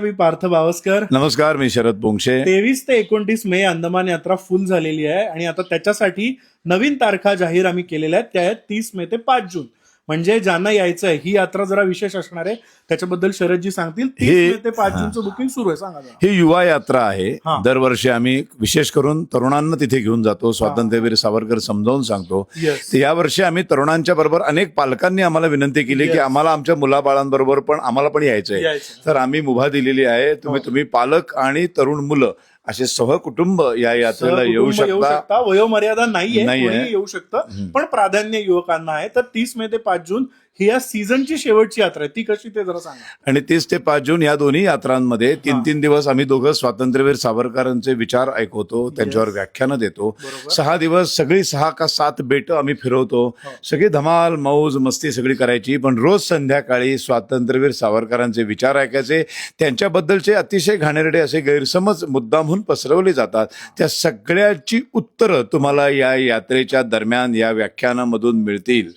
मी पार्थ बावस्कर. नमस्कार, मी शरद पोंक्षे. 23 ते 29 मे अंदमान यात्रा फुल झालेली आहे आणि आता त्याच्यासाठी नवीन तारखा जाहीर आम्ही केलेल्या आहेत. त्या आहेत 30 मे ते 5 जून. म्हणजे ज्यांना यायचं आहे, ही यात्रा जरा विशेष असणार आहे, त्याच्याबद्दल शरदजी सांगतील. 30 मे ते 5 जूनचं बुकिंग सुरू आहे. सांगा जरा. ही युवा यात्रा आहे. हा. दरवर्षी आम्ही विशेष करून तरुणांना तिथे घेऊन जातो, स्वातंत्र्यवीर सावरकर समजावून सांगतो. Yes. तर यावर्षी आम्ही तरुणांच्या बरोबर अनेक पालकांनी आम्हाला विनंती केली की Yes. आम्हाला आमच्या मुलाबाळांबरोबर पण आम्हाला पण यायचंय. यायचंय. तर आम्ही मुभा दिलेली आहे. तुम्ही पालक आणि तरुण मुलं असे सहकुटुंब या यात्रेला येऊ शकता. वयोमर्यादा नाहीये, नाहीये. कोणीही येऊ शकतं, पण प्राधान्य युवकांना आहे. तर 30 मे ते 5 जून ही या सीझनची शेवटची यात्रा आहे. ती कशी ते जरा सांगा. आणि 30 ते 5 जून या दोन्ही यात्रांमध्ये 3-3 दिवस आम्ही दोघं स्वातंत्र्यवीर सावरकरांचे विचार ऐकवतो, त्यांच्यावर व्याख्यानं देतो. बरोबर. 6 दिवस सगळी 6 का 7 बेटं आम्ही फिरवतो. सगळी धमाल मौज मस्ती सगळी करायची. पण रोज संध्याकाळी स्वातंत्र्यवीर सावरकरांचे विचार ऐकायचे. त्यांच्याबद्दलचे अतिशय घाणेरडे असे गैरसमज मुद्दामहून पसरवले जातात. त्या सगळ्याची उत्तरं तुम्हाला या यात्रेच्या दरम्यान या व्याख्यानामधून मिळतील.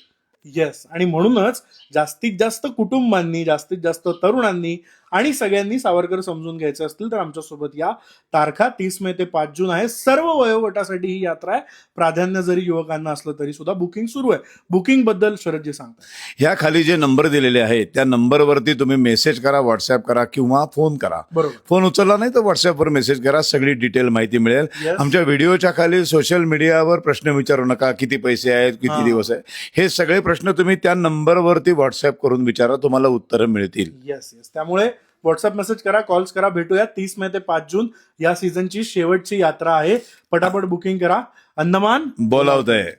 येस. आणि म्हणूनच जास्तीत जास्त कुटुंबांनी, जास्तीत जास्त तरुणांनी आणि सगळ्यांनी सावरकर समजून घ्यायचे असतील तर आमच्यासोबत या. तारखा 30 मे ते 5 जून आहे. सर्व वयोगटासाठी ही यात्रा आहे. प्राधान्य जरी युवकांना असलं तरी सुद्धा बुकिंग सुरू आहे. बुकिंग बद्दल शरदजी सांगतात. ह्या खाली जे नंबर दिलेले आहेत त्या नंबरवरती तुम्ही मेसेज करा, व्हॉट्सअप करा किंवा फोन करा. बरोबर. फोन उचलला नाही तर व्हॉट्सअपवर मेसेज करा, सगळी डिटेल माहिती मिळेल. Yes. आमच्या व्हिडिओच्या खाली सोशल मीडियावर प्रश्न विचारू नका, किती पैसे आहेत, किती दिवस आहे, हे सगळे प्रश्न तुम्ही त्या नंबरवरती व्हॉट्सअप करून विचारा, तुम्हाला उत्तरं मिळतील. येस. त्यामुळे व्हॉट्सअप मेसेज करा, कॉल्स करा. भेटूया 30 मे ते 5 जून या सीझनची शेवटची यात्रा आहे. पटापट बुकिंग करा. अंदमान बोलावतंय.